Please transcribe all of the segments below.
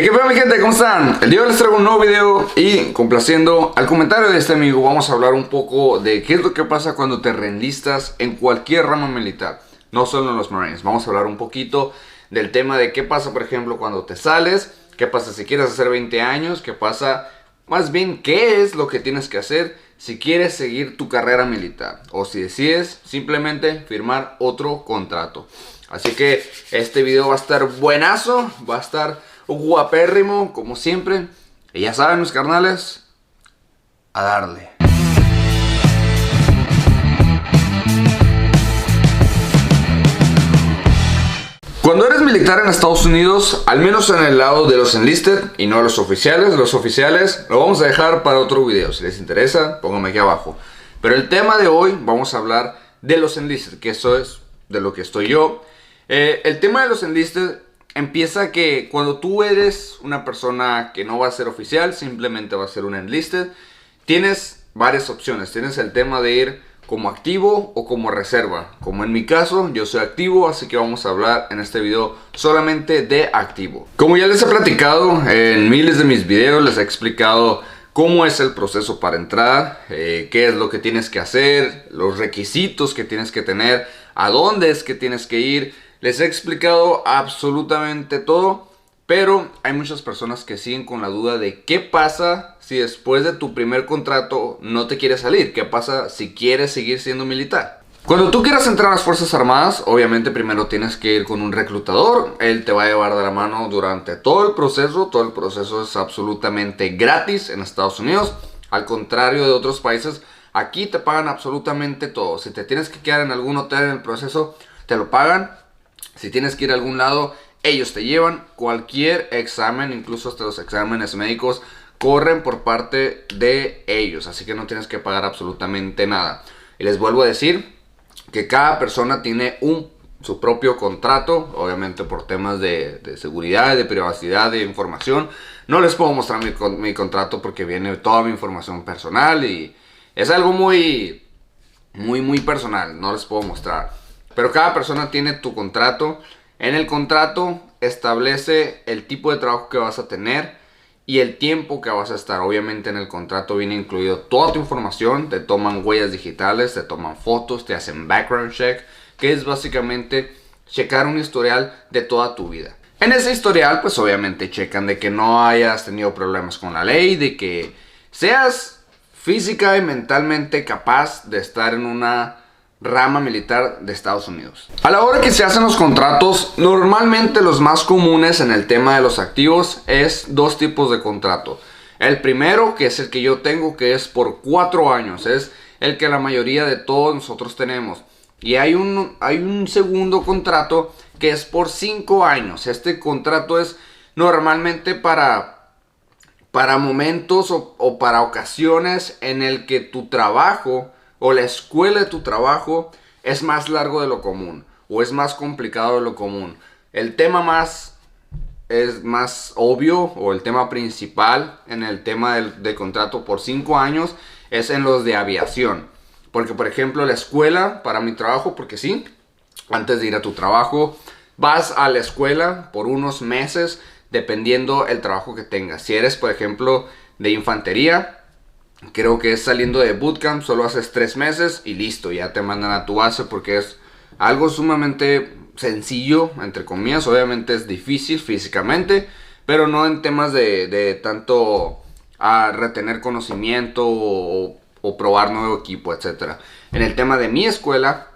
¿Qué pasa, mi gente? ¿Cómo están? El día de hoy les traigo un nuevo video y complaciendo al comentario de este amigo vamos a hablar un poco de qué es lo que pasa cuando te reenlistas en cualquier rama militar, no solo en los Marines. Vamos a hablar un poquito del tema de qué pasa, por ejemplo, cuando te sales, qué pasa si quieres hacer 20 años, qué pasa, más bien, qué es lo que tienes que hacer si quieres seguir tu carrera militar o si decides simplemente firmar otro contrato. Así que este video va a estar buenazo, va a estar guapérrimo, como siempre. Y ya saben, mis carnales, a darle. Cuando eres militar en Estados Unidos, al menos en el lado de los enlisted y no los oficiales lo vamos a dejar para otro video. Si les interesa, pónganme aquí abajo. Pero el tema de hoy, vamos a hablar de los enlisted, que eso es de lo que estoy yo. El tema de los enlisted empieza que cuando tú eres una persona que no va a ser oficial, simplemente va a ser un enlisted, tienes varias opciones. Tienes el tema de ir como activo o como reserva. Como en mi caso, yo soy activo, así que vamos a hablar en este video solamente de activo. Como ya les he platicado en miles de mis videos, les he explicado cómo es el proceso para entrar, qué es lo que tienes que hacer, los requisitos que tienes que tener, a dónde es que tienes que ir. Les he explicado absolutamente todo, pero hay muchas personas que siguen con la duda de qué pasa si después de tu primer contrato no te quieres salir. ¿Qué pasa si quieres seguir siendo militar? Cuando tú quieras entrar a las Fuerzas Armadas, obviamente primero tienes que ir con un reclutador. Él te va a llevar de la mano durante todo el proceso. Todo el proceso es absolutamente gratis en Estados Unidos. Al contrario de otros países, aquí te pagan absolutamente todo. Si te tienes que quedar en algún hotel en el proceso, te lo pagan. Si tienes que ir a algún lado, ellos te llevan. Cualquier examen, incluso hasta los exámenes médicos, corren por parte de ellos. Así que no tienes que pagar absolutamente nada. Y les vuelvo a decir que cada persona tiene su propio contrato. Obviamente por temas de seguridad, de privacidad, de información. No les puedo mostrar mi contrato porque viene toda mi información personal. Y es algo muy personal. No les puedo mostrar. Pero cada persona tiene tu contrato. En el contrato establece el tipo de trabajo que vas a tener y el tiempo que vas a estar. Obviamente en el contrato viene incluido toda tu información. Te toman huellas digitales, te toman fotos, te hacen background check, que es básicamente checar un historial de toda tu vida. En ese historial pues obviamente checan de que no hayas tenido problemas con la ley, de que seas física y mentalmente capaz de estar en una rama militar de Estados Unidos. A la hora que se hacen los contratos, normalmente los más comunes en el tema de los activos es dos tipos de contrato. El primero, que es el que yo tengo, que es por 4 años, es el que la mayoría de todos nosotros tenemos. Y hay un segundo contrato que es por 5 años. Este contrato es normalmente para momentos o para ocasiones en el que tu trabajo o la escuela de tu trabajo es más largo de lo común o es más complicado de lo común. El tema es más obvio, o el tema principal en el tema del contrato por 5 años es en los de aviación. Porque por ejemplo la escuela para mi trabajo, porque sí, antes de ir a tu trabajo vas a la escuela por unos meses dependiendo el trabajo que tengas. Si eres por ejemplo de infantería, creo que es saliendo de bootcamp, solo haces 3 meses y listo, ya te mandan a tu base porque es algo sumamente sencillo, entre comillas. Obviamente es difícil físicamente, pero no en temas de tanto a retener conocimiento o probar nuevo equipo, etc. En el tema de mi escuela,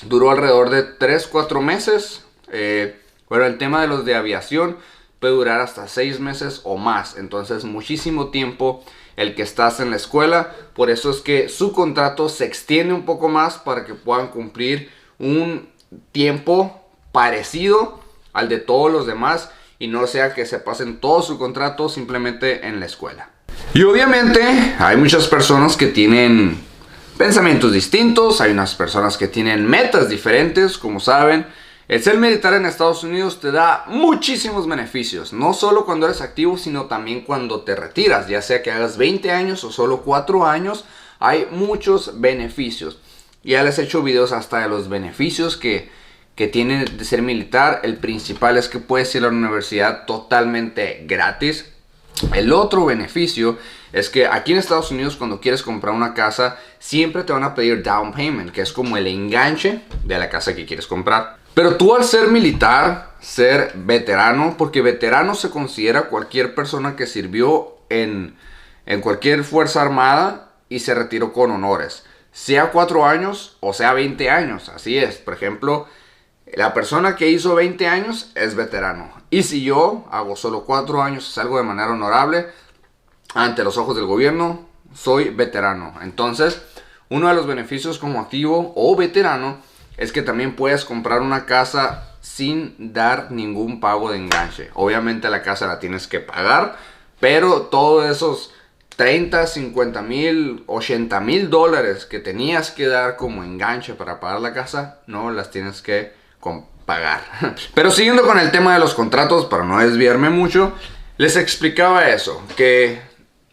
duró alrededor de 3-4 meses, pero el tema de los de aviación puede durar hasta 6 meses o más, entonces muchísimo tiempo el que estás en la escuela. Por eso es que su contrato se extiende un poco más para que puedan cumplir un tiempo parecido al de todos los demás y no sea que se pasen todo su contrato simplemente en la escuela. Y obviamente hay muchas personas que tienen pensamientos distintos, hay unas personas que tienen metas diferentes. Como saben, el ser militar en Estados Unidos te da muchísimos beneficios, no solo cuando eres activo, sino también cuando te retiras, ya sea que hagas 20 años o solo 4 años, hay muchos beneficios. Ya les he hecho videos hasta de los beneficios que que tiene de ser militar. El principal es que puedes ir a la universidad totalmente gratis. El otro beneficio es que aquí en Estados Unidos, cuando quieres comprar una casa, siempre te van a pedir down payment, que es como el enganche de la casa que quieres comprar. Pero tú, al ser militar, ser veterano, porque veterano se considera cualquier persona que sirvió en cualquier fuerza armada y se retiró con honores, sea 4 años o sea 20 años. Así es. Por ejemplo, la persona que hizo 20 años es veterano. Y si yo hago solo 4 años y salgo de manera honorable ante los ojos del gobierno, soy veterano. Entonces, uno de los beneficios como activo o veterano es que también puedes comprar una casa sin dar ningún pago de enganche. Obviamente la casa la tienes que pagar, pero todos esos 30, 50 mil, 80 mil dólares que tenías que dar como enganche para pagar la casa, no las tienes que pagar. Pero siguiendo con el tema de los contratos, para no desviarme mucho, les explicaba eso, que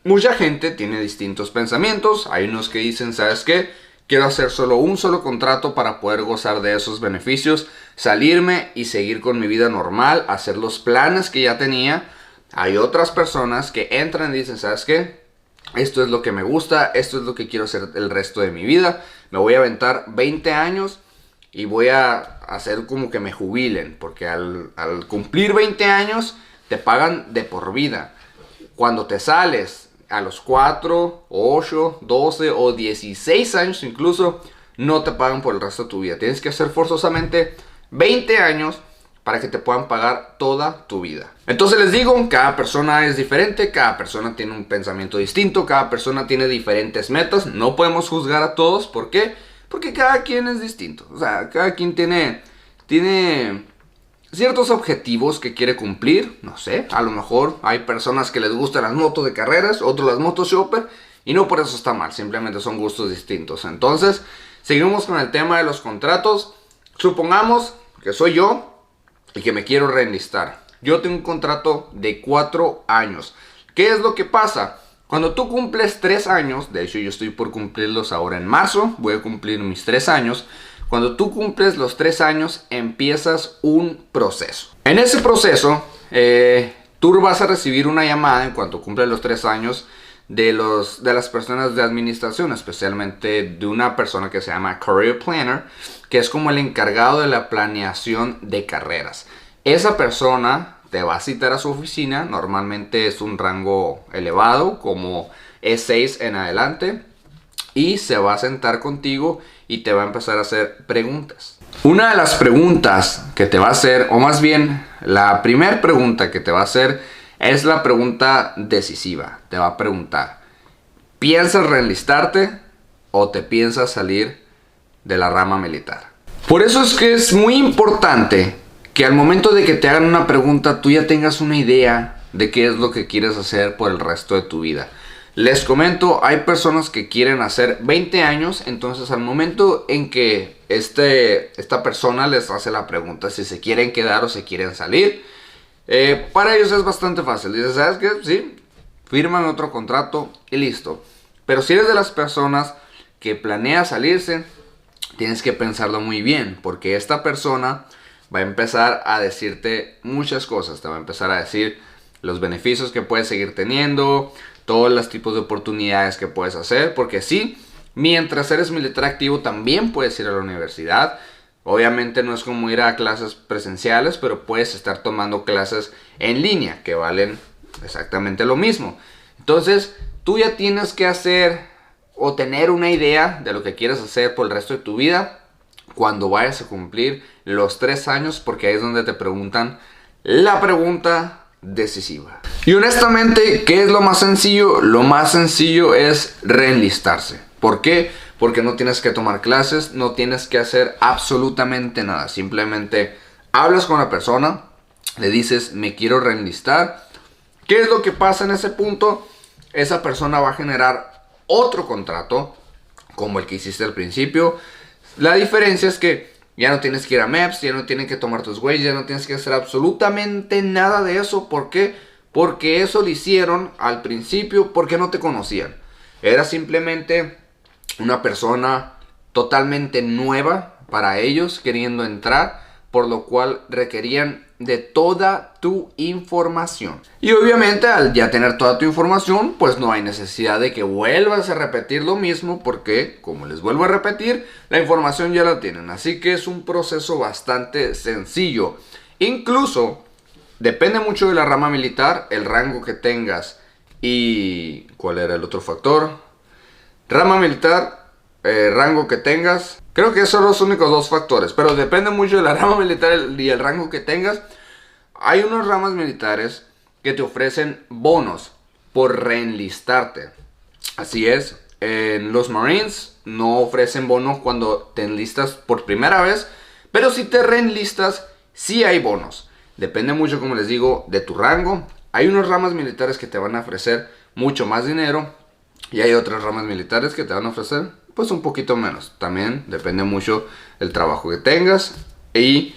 mucha gente tiene distintos pensamientos. Hay unos que dicen, ¿sabes qué? Quiero hacer solo un solo contrato para poder gozar de esos beneficios, salirme y seguir con mi vida normal, hacer los planes que ya tenía. Hay otras personas que entran y dicen, ¿sabes qué? Esto es lo que me gusta, esto es lo que quiero hacer el resto de mi vida. Me voy a aventar 20 años y voy a hacer como que me jubilen, porque al cumplir 20 años te pagan de por vida. Cuando te sales a los 4, 8, 12 o 16 años incluso, no te pagan por el resto de tu vida. Tienes que hacer forzosamente 20 años para que te puedan pagar toda tu vida. Entonces les digo, cada persona es diferente, cada persona tiene un pensamiento distinto, cada persona tiene diferentes metas. No podemos juzgar a todos. ¿Por qué? Porque cada quien es distinto. O sea, cada quien tiene ciertos objetivos que quiere cumplir. No sé, a lo mejor hay personas que les gustan las motos de carreras, otros las motos shopper, y no por eso está mal, simplemente son gustos distintos. Entonces, seguimos con el tema de los contratos. Supongamos que soy yo y que me quiero reenlistar. Yo tengo un contrato de 4 años. ¿Qué es lo que pasa? Cuando tú cumples 3 años, de hecho yo estoy por cumplirlos ahora en marzo, voy a cumplir mis 3 años. Cuando tú cumples los 3 años, empiezas un proceso. En ese proceso, tú vas a recibir una llamada en cuanto cumples los 3 años de las personas de administración, especialmente de una persona que se llama Career Planner, que es como el encargado de la planeación de carreras. Esa persona te va a citar a su oficina, normalmente es un rango elevado, como E6 en adelante, y se va a sentar contigo y te va a empezar a hacer preguntas. Una de las preguntas que te va a hacer, o más bien la primera pregunta que te va a hacer, es la pregunta decisiva. Te va a preguntar, ¿piensas reenlistarte o te piensas salir de la rama militar? Por eso es que es muy importante que al momento de que te hagan una pregunta, tú ya tengas una idea de qué es lo que quieres hacer por el resto de tu vida. Les comento, hay personas que quieren hacer 20 años, entonces al momento en que esta persona les hace la pregunta si se quieren quedar o se quieren salir, para ellos es bastante fácil. Dices, ¿sabes qué? Sí, firman otro contrato y listo. Pero si eres de las personas que planea salirse, tienes que pensarlo muy bien, porque esta persona va a empezar a decirte muchas cosas. Te va a empezar a decir los beneficios que puedes seguir teniendo, todos los tipos de oportunidades que puedes hacer, porque sí, mientras eres militar activo también puedes ir a la universidad. Obviamente no es como ir a clases presenciales, pero puedes estar tomando clases en línea que valen exactamente lo mismo. Entonces, tú ya tienes que hacer o tener una idea de lo que quieres hacer por el resto de tu vida cuando vayas a cumplir los 3 años, porque ahí es donde te preguntan la pregunta decisiva. Y honestamente, ¿qué es lo más sencillo? Lo más sencillo es reenlistarse. ¿Por qué? Porque no tienes que tomar clases, no tienes que hacer absolutamente nada. Simplemente hablas con la persona, le dices, me quiero reenlistar. ¿Qué es lo que pasa en ese punto? Esa persona va a generar otro contrato, como el que hiciste al principio. La diferencia es que ya no tienes que ir a MEPS, ya no tienes que tomar tus huellas, ya no tienes que hacer absolutamente nada de eso. ¿Por qué? Porque eso lo hicieron al principio porque no te conocían. Era simplemente una persona totalmente nueva para ellos, queriendo entrar por lo cual requerían de toda tu información. Y obviamente al ya tener toda tu información, pues no hay necesidad de que vuelvas a repetir lo mismo, porque como les vuelvo a repetir, la información ya la tienen. Así que es un proceso bastante sencillo. Incluso depende mucho de la rama militar, el rango que tengas y ¿cuál era el otro factor? Rama militar, rango que tengas. Creo que esos son los únicos dos factores, pero depende mucho de la rama militar y el rango que tengas. Hay unas ramas militares que te ofrecen bonos por reenlistarte. Así es, en los Marines no ofrecen bonos cuando te enlistas por primera vez, pero si te reenlistas, sí hay bonos. Depende mucho, como les digo, de tu rango. Hay unas ramas militares que te van a ofrecer mucho más dinero y hay otras ramas militares que te van a ofrecer pues un poquito menos. También depende mucho el trabajo que tengas y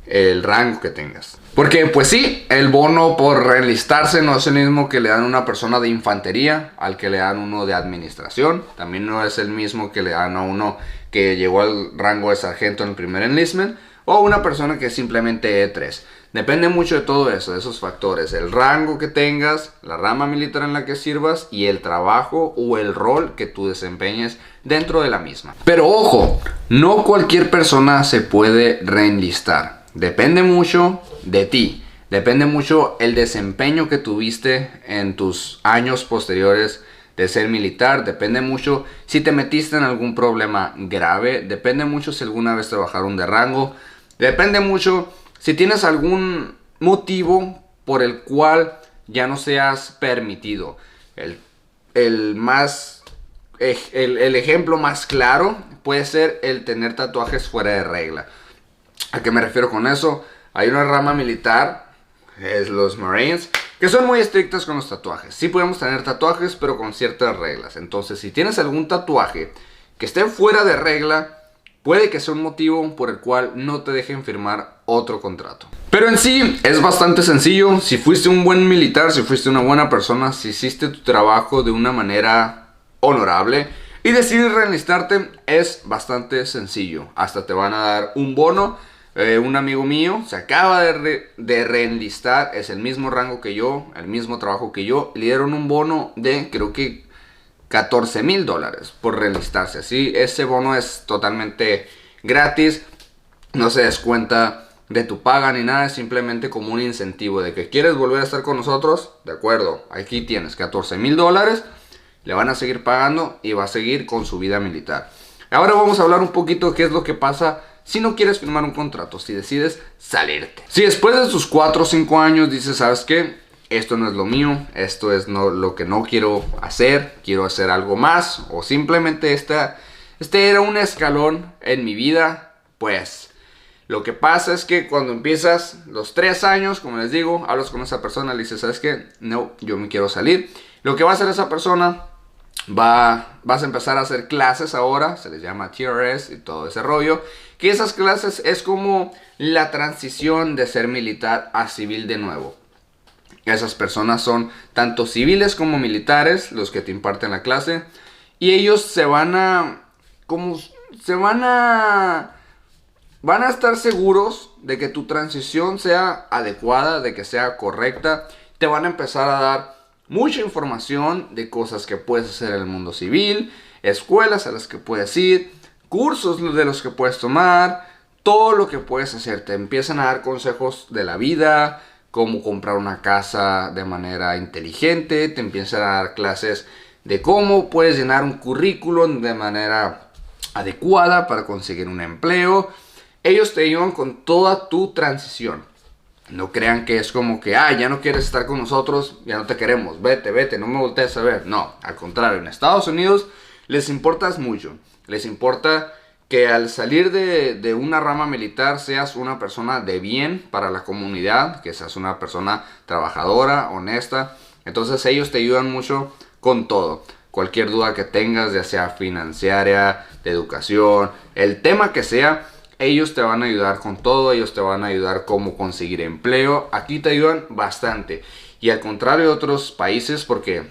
el rango que tengas. Porque pues sí, el bono por reenlistarse no es el mismo que le dan a una persona de infantería al que le dan uno de administración. También no es el mismo que le dan a uno que llegó al rango de sargento en el primer enlistment, o una persona que es simplemente E3. Depende mucho de todo eso, de esos factores. El rango que tengas, la rama militar en la que sirvas y el trabajo o el rol que tú desempeñes dentro de la misma. Pero ojo, no cualquier persona se puede reenlistar. Depende mucho de ti. Depende mucho el desempeño que tuviste en tus años posteriores de ser militar. Depende mucho si te metiste en algún problema grave. Depende mucho si alguna vez te bajaron de rango. Depende mucho si tienes algún motivo por el cual ya no seas permitido. El ejemplo más claro puede ser el tener tatuajes fuera de regla. ¿A qué me refiero con eso? Hay una rama militar, es los Marines, que son muy estrictas con los tatuajes. Sí podemos tener tatuajes, pero con ciertas reglas. Entonces, si tienes algún tatuaje que esté fuera de regla, puede que sea un motivo por el cual no te dejen firmar otro contrato. Pero en sí es bastante sencillo. Si fuiste un buen militar, si fuiste una buena persona, si hiciste tu trabajo de una manera honorable y decides reenlistarte, es bastante sencillo. Hasta te van a dar un bono. Un amigo mío se acaba de reenlistar, es el mismo rango que yo, el mismo trabajo que yo. Le dieron un bono de creo que $14,000 por reenlistarse. Así, ese bono es totalmente gratis, no se descuenta de tu paga ni nada, es simplemente como un incentivo de que quieres volver a estar con nosotros. De acuerdo, aquí tienes $14,000, le van a seguir pagando y va a seguir con su vida militar. Ahora vamos a hablar un poquito de qué es lo que pasa si no quieres firmar un contrato, si decides salirte. Si después de tus 4 o 5 años dices, ¿sabes qué? Esto no es lo mío, esto es lo que no quiero hacer algo más, o simplemente este era un escalón en mi vida, pues lo que pasa es que cuando empiezas los 3 años, como les digo, hablas con esa persona, le dices, ¿sabes qué? No, yo me quiero salir. Lo que va a hacer esa persona, vas a empezar a hacer clases ahora, se les llama TRS y todo ese rollo, que esas clases es como la transición de ser militar a civil de nuevo. Esas personas son tanto civiles como militares los que te imparten la clase, y ellos van a estar seguros de que tu transición sea adecuada, de que sea correcta. Te van a empezar a dar mucha información de cosas que puedes hacer en el mundo civil, escuelas a las que puedes ir, cursos de los que puedes tomar, todo lo que puedes hacer. Te empiezan a dar consejos de la vida, cómo comprar una casa de manera inteligente, te empiezan a dar clases de cómo puedes llenar un currículum de manera adecuada para conseguir un empleo. Ellos te ayudan con toda tu transición. No crean que es como que, ya no quieres estar con nosotros, ya no te queremos, vete, no me voltees a ver. No, al contrario, en Estados Unidos les importas mucho. Les importa que al salir de una rama militar seas una persona de bien para la comunidad, que seas una persona trabajadora, honesta. Entonces ellos te ayudan mucho con todo. Cualquier duda que tengas, ya sea financiera, de educación, el tema que sea, ellos te van a ayudar con todo. Ellos te van a ayudar cómo conseguir empleo. Aquí te ayudan bastante. Y al contrario de otros países, porque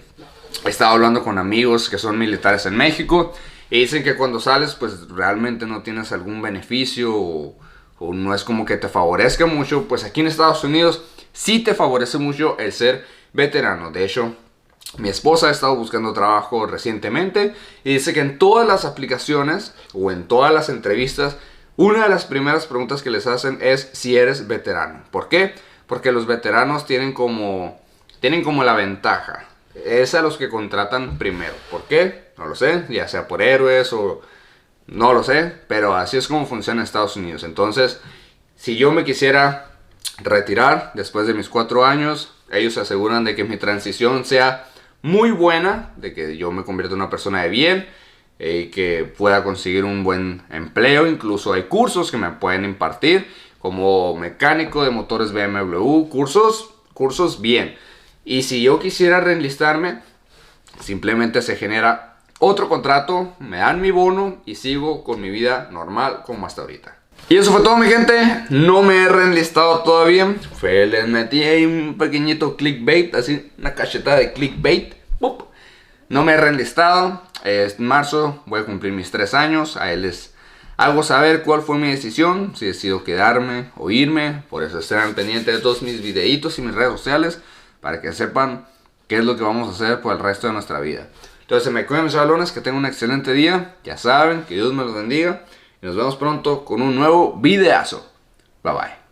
he estado hablando con amigos que son militares en México y dicen que cuando sales pues realmente no tienes algún beneficio o no es como que te favorezca mucho, pues aquí en Estados Unidos sí te favorece mucho el ser veterano. De hecho, mi esposa ha estado buscando trabajo recientemente y dice que en todas las aplicaciones o en todas las entrevistas, una de las primeras preguntas que les hacen es si eres veterano. ¿Por qué? Porque los veteranos tienen como la ventaja. Es a los que contratan primero. ¿Por qué? No lo sé, ya sea por héroes o no lo sé, pero así es como funciona en Estados Unidos. Entonces, si yo me quisiera retirar después de mis 4 años, ellos se aseguran de que mi transición sea muy buena, de que yo me convierta en una persona de bien y que pueda conseguir un buen empleo. Incluso hay cursos que me pueden impartir como mecánico de motores BMW, cursos bien. Y si yo quisiera reenlistarme, simplemente se genera otro contrato, me dan mi bono y sigo con mi vida normal como hasta ahorita. Y eso fue todo, mi gente. No me he reenlistado todavía. Les metí ahí un pequeñito clickbait, así una cachetada de clickbait. ¡Pup! No me he reenlistado. En marzo voy a cumplir mis 3 años. A él les hago saber cuál fue mi decisión, si decido quedarme o irme. Por eso estén pendientes de todos mis videitos y mis redes sociales, para que sepan qué es lo que vamos a hacer por el resto de nuestra vida. Entonces, me cuidan, mis balones, que tengan un excelente día. Ya saben, que Dios me los bendiga. Y nos vemos pronto con un nuevo videazo. Bye bye.